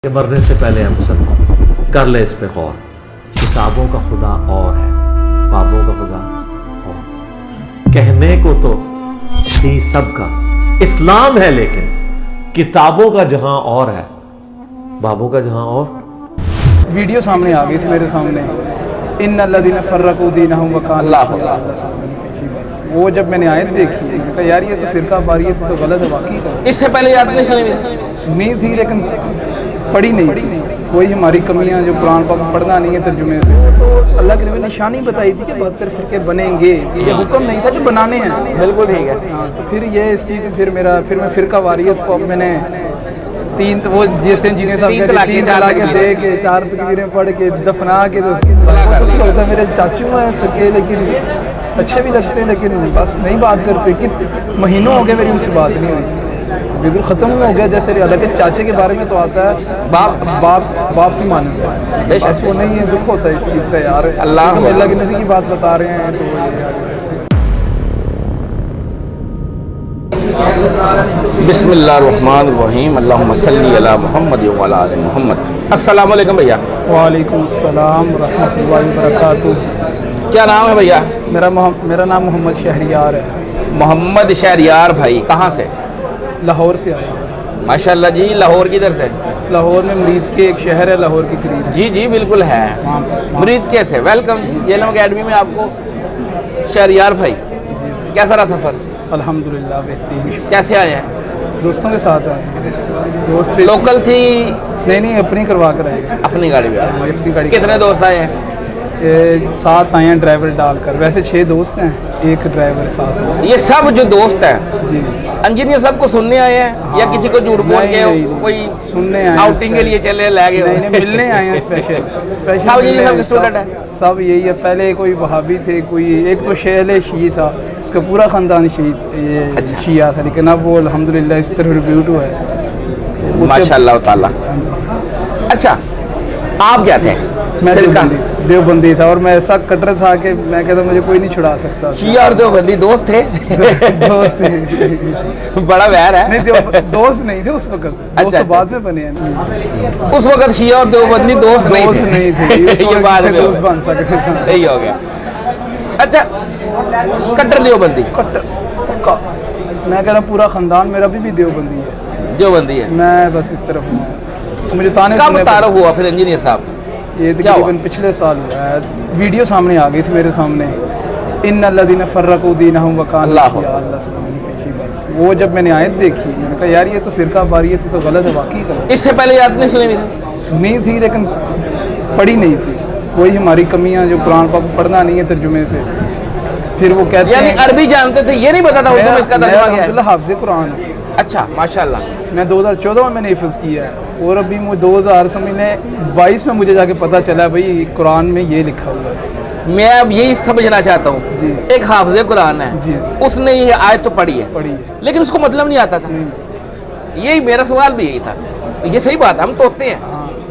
کہ مرنے سے پہلے ہم سب کر لے اس پہ غور. کتابوں کا خدا اور ہے، بابوں کا خدا اور. کہنے کو تو تھی سب کا اسلام ہے، لیکن کتابوں کا جہاں اور ہے، بابوں کا جہاں اور. ویڈیو سامنے آ گئی تھی میرے سامنے، ان الذین فرقوا دینہم وکانوا اللہ. وہ جب میں نے آیت دیکھی میں کہا یار یہ تو فرقہ واریت تو غلط ہے. واقعی اس سے پہلے یاد نہیں سنی تھی لیکن پڑھی نہیں تھی. وہی ہماری کمیاں جو قرآن پاک پڑھنا نہیں ہے ترجمے سے. تو اللہ کے نبی نے نشانی بتائی تھی کہ 72 فرقے بنیں گے، یہ حکم نہیں تھا کہ بنانے ہیں. بالکل ٹھیک ہے. ہاں تو پھر یہ اس چیز پھر میں فرقہ واریت کو میں نے تین وہ جیسے انجینئر صاحب تین طلاقیں دے کے 4 تکبیریں پڑھ کے دفنا کے تو میرے چاچو ہیں سکے لیکن اچھے بھی لگتے ہیں لیکن بس نہیں بات کرتے. کہ مہینوں ہو گئے میری ان سے بات نہیں ہوئی، بالکل ختم ہو گیا. جیسے حالانکہ چاچے کے بارے میں تو آتا ہے باپ کی مانت ہے، بس وہ نہیں ہے. دکھ ہوتا ہے اس چیز کا یار. اللہ کے نبی کی بات بتا رہے ہیں تو بسم اللہ الرحمن الرحیم. اللہم صلی علی محمد وعلی آل محمد. السلام علیکم بھیا. وعلیکم السلام ورحمۃ اللہ وبرکاتہ. کیا نام ہے بھیا؟ میرا نام محمد شہریار ہے. محمد شہریار بھائی کہاں سے؟ لاہور سے آیا. ماشاءاللہ جی. لاہور کدھر سے؟ لاہور میں مرید کے ایک شہر ہے لاہور کے قریب. جی جی بالکل ہے. مرید کیسے؟ ویلکم جی جیلم اکیڈمی میں آپ کو. شہریار بھائی کیسا رہا سفر؟ الحمدللہ بہترین. کیسے آئے ہیں؟ دوستوں کے ساتھ آئے. دوست لوکل تھی؟ نہیں اپنی کروا کر آئے. اپنی گاڑی پہ آئے. اپنی گاڑی. کتنے دوست آئے ہیں؟ 7 آئے ہیں ڈرائیور ڈال کر. ویسے 6 دوست ہیں، ایک ڈرائیور ساتھ ہے. یہ سب جو دوست ہیں جی انجینئر سب کو سننے آئے ہیں یا کسی کو جھوٹ بول کے کوئی سننے آئے آؤٹنگ کے لیے چلے لے گئے؟ نہیں ملنے آئے ہیں اسپیشل. سب یہ سب کے اسٹوڈنٹ ہیں. سب یہی ہے. پہلے کوئی وہابی تھے، کوئی ایک تو شیعہ تھا، اس کا پورا خاندان شیعہ تھا، لیکن اب وہ الحمدللہ اس طرح ریبیوٹ ہوا ہے ماشاء اللہ تعالیٰ. اچھا آپ کیا تھے؟ میں دیوبندی تھا اور میں ایسا کٹر تھا کہ میں کہتا مجھے کوئی نہیں چھڑا سکتا. شیعہ اور دیوبندی دوست تھے؟ دوست تھے. بڑا ویر ہے. نہیں دوست نہیں تھے اس وقت. دوست تو بعد میں بنے ہیں. اس وقت شیعہ اور دیوبندی دوست نہیں تھے. یہ بات دوست بن سکتے. صحیح ہو گیا. اچھا کٹر دیوبندی؟ پکا. میں کہہ رہا پورا خاندان میرا بھی دیوبندی ہے. دیوبندی ہے. میں بس اس طرف ہوں. مجھے تانے کب تعارف ہوا پھر انجینئر صاحب؟ یہ تقریباً پچھلے سال ہوا ہے. ویڈیو سامنے آ گئی تھی میرے سامنے، ان الذین فرقوا دینہم وکانوا اللہ. بس وہ جب میں نے آیت دیکھی میں نے کہا یار یہ تو فرقہ واریت تو غلط ہے. واقعی غلط. اس سے پہلے یاد نہیں سنی تھی؟ سنی تھی لیکن پڑھی نہیں تھی. وہی ہماری کمیاں جو قرآن پاک پڑھنا نہیں ہے ترجمے سے. پھر وہ کہتے ہیں یعنی عربی جانتے تھے، یہ نہیں پتا تھا اردو میں اس کا ترجمہ کیا ہے؟ حافظ قرآن. اچھا ماشاءاللہ. میں 2014 میں نے حفظ کیا ہے اور ابھی 2022 میں مجھے جا کے پتہ چلا بھائی قرآن میں یہ لکھا ہوا ہے. میں اب یہی سمجھنا چاہتا ہوں، ایک حافظ قرآن ہے، اس نے یہ آیت تو پڑھی ہے لیکن اس کو مطلب نہیں آتا تھا. یہی میرا سوال بھی یہی تھا. یہ صحیح بات ہے، ہم توتے ہیں،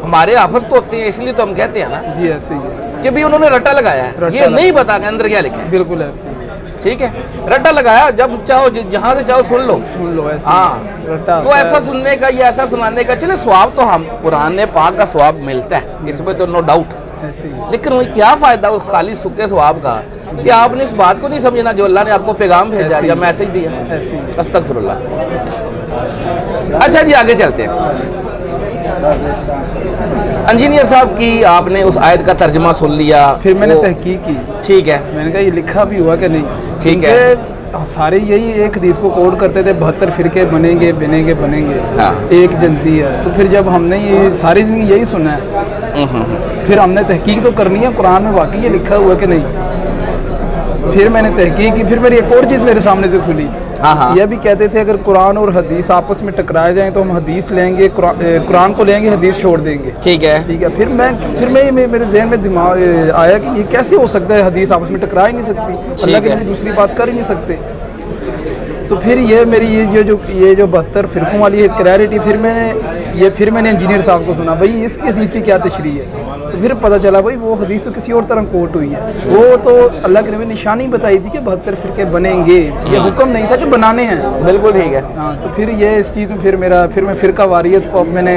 ہمارے حافظ توتے ہیں، اس لیے تو ہم کہتے ہیں نا جی ایسے ہی کہ بھی انہوں نے رٹا لگایا ہے. یہ نہیں بتا کہ اندر کیا لکھا ہے. بالکل ایسے ہی. ٹھیک ہے رٹا لگایا، جب چاہو جہاں سے چاہو سن لو. ہاں تو ایسا سننے کا یا ایسا سنانے کا چلے ثواب تو ہم قرآن پاک کا ثواب ملتا ہے، اس میں تو نو ڈاؤٹ. لیکن وہ کیا فائدہ اس خالی سکے ثواب کا کہ آپ نے اس بات کو نہیں سمجھنا جو اللہ نے آپ کو پیغام بھیجا یا میسج دیا. استغفر اللہ. اچھا جی آگے چلتے ہیں. انجینئر صاحب کی آپ نے اس آیت کا ترجمہ سن لیا، پھر میں نے تحقیق کی. ٹھیک ہے. میں نے کہا یہ لکھا بھی ہوا کہ نہیں. ٹھیک ہے. سارے یہی ایک حدیث کو کوٹ کرتے تھے 72 فرقے بنیں گے. ایک جنتی ہے. تو پھر جب ہم نے یہ ساری زندگی یہی سنا ہے پھر ہم نے تحقیق تو کرنی ہے قرآن میں واقعی یہ لکھا ہوا کہ نہیں. پھر میں نے تحقیق کی. پھر میری ایک اور چیز میرے سامنے سے کھلی. یہ بھی کہتے تھے اگر قرآن اور حدیث آپس میں ٹکرائے جائیں تو ہم حدیث لیں گے، قرآن کو لیں گے، حدیث چھوڑ دیں گے. ٹھیک ہے. پھر میرے ذہن میں دماغ آیا کہ یہ کیسے ہو سکتا ہے، حدیث آپس میں ٹکرا ہی نہیں سکتی، اللہ کے لیے دوسری بات کر ہی نہیں سکتے. تو پھر یہ میری یہ جو 72 فرقوں والی کلیئرٹی پھر میں نے انجینئر صاحب کو سنا بھائی اس کی حدیث کی کیا تشریح ہے. تو پھر پتہ چلا بھائی وہ حدیث تو کسی اور طرح کوٹ ہوئی ہے. وہ تو اللہ کے نبی نے نشانی بتائی تھی کہ 72 فرقے بنیں گے، یہ حکم نہیں تھا کہ بنانے ہیں. بالکل ٹھیک ہے. ہاں تو پھر یہ اس چیز میں پھر میں فرقہ واریت کو اب میں نے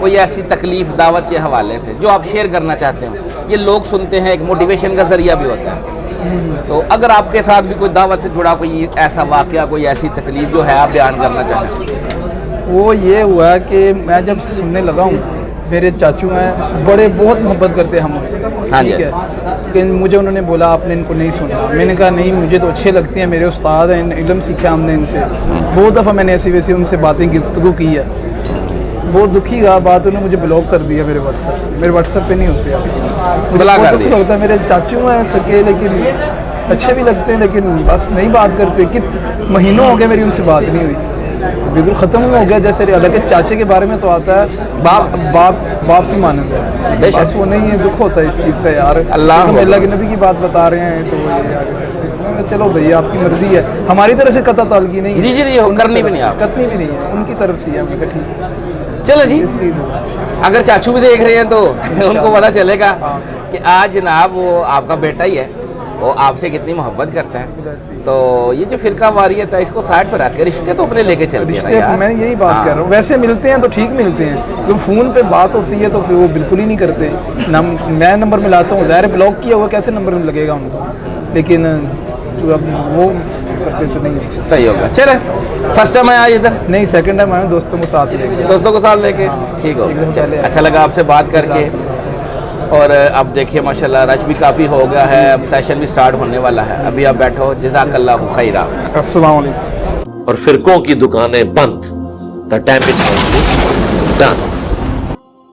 کوئی ایسی تکلیف دعوت کے حوالے سے جو آپ شیئر کرنا چاہتے ہو؟ یہ لوگ سنتے ہیں، ایک موٹیویشن کا ذریعہ بھی ہوتا ہے، تو اگر آپ کے ساتھ بھی کوئی دعوت سے جڑا کوئی ایسا واقعہ، کوئی ایسی تکلیف جو ہے آپ بیان کرنا چاہیں؟ وہ یہ ہوا کہ میں جب سے سننے لگا ہوں، میرے چاچو ہیں بڑے، بہت محبت کرتے ہیں ہم ان سے، ہاں جی، ٹھیک ہے، کہ مجھے انہوں نے بولا آپ نے ان کو نہیں سنا، میں نے کہا نہیں مجھے تو اچھے لگتے ہیں، میرے استاد ہیں، علم سیکھا ہم نے ان سے، بہت دفعہ میں نے ایسی ویسی ان سے باتیں گفتگو کی ہے، بہت دکھی گا بات، انہوں نے مجھے بلاک کر دیا میرے واٹس ایپ سے، میرے واٹس ایپ پہ نہیں ہوتے اب، بلاک کر دیا، ہوتا ہے، میرے چاچو ہیں سکے لیکن اچھے بھی لگتے ہیں لیکن بس نہیں بات کرتے، مہینوں ہو گئے میری ان سے بات نہیں ہوئی، بالکل ختم ہو گیا جیسے، حالانکہ چاچے کے بارے میں تو آتا ہے باپ کی مانند ہے، بس وہ نہیں ہے، دکھ ہوتا ہے اس چیز کا یار، اللہ کے نبی کی بات بتا رہے ہیں تو یہ آگے سے چلو بھائی آپ کی مرضی ہے، ہماری طرف سے قطع تعلقی نہیں ہے، جی جی کرنی بھی نہیں، آپ کرنی بھی نہیں ہے، ان کی طرف سے ہے، ہم کہا ٹھیک ہے چلو جی، اس لیے اگر چاچو بھی دیکھ رہے ہیں تو ان کو پتا چلے گا کہ آج جناب وہ آپ کا بیٹا ہی ہے، وہ آپ سے کتنی محبت کرتا ہے، تو یہ جو فرقہ واریت ہے اس کو سائڈ پہ رکھ کے رشتے تو اپنے لے کے چلتے ہیں نا یار، میں یہی بات کر رہا ہوں، ویسے ملتے ہیں تو ٹھیک ملتے ہیں، جب فون پہ بات ہوتی ہے تو پھر وہ بالکل ہی نہیں کرتے، میں نمبر ملاتا ہوں، ظاہر بلاک کیا ہوا کیسے نمبر لگے گا ان کو، لیکن اب وہ کرتے تو نہیں ہے، صحیح ہوگا، چلے فرسٹ ٹائم آیا ادھر؟ نہیں سیکنڈ ٹائم آیا، دوستوں کو ساتھ لے کے، دوستوں کو ساتھ لے کے، ٹھیک ہوگا، چلے اچھا لگا آپ سے بات کر کے، اور اب دیکھیے ماشاءاللہ رش بھی کافی ہو گیا ہے، اب سیشن بھی سٹارٹ ہونے والا ہے، ابھی آپ بیٹھو، جزاک اللہ خیرہ، السلام علیکم۔ اور فرقوں کی دکانیں بند، the damage control done.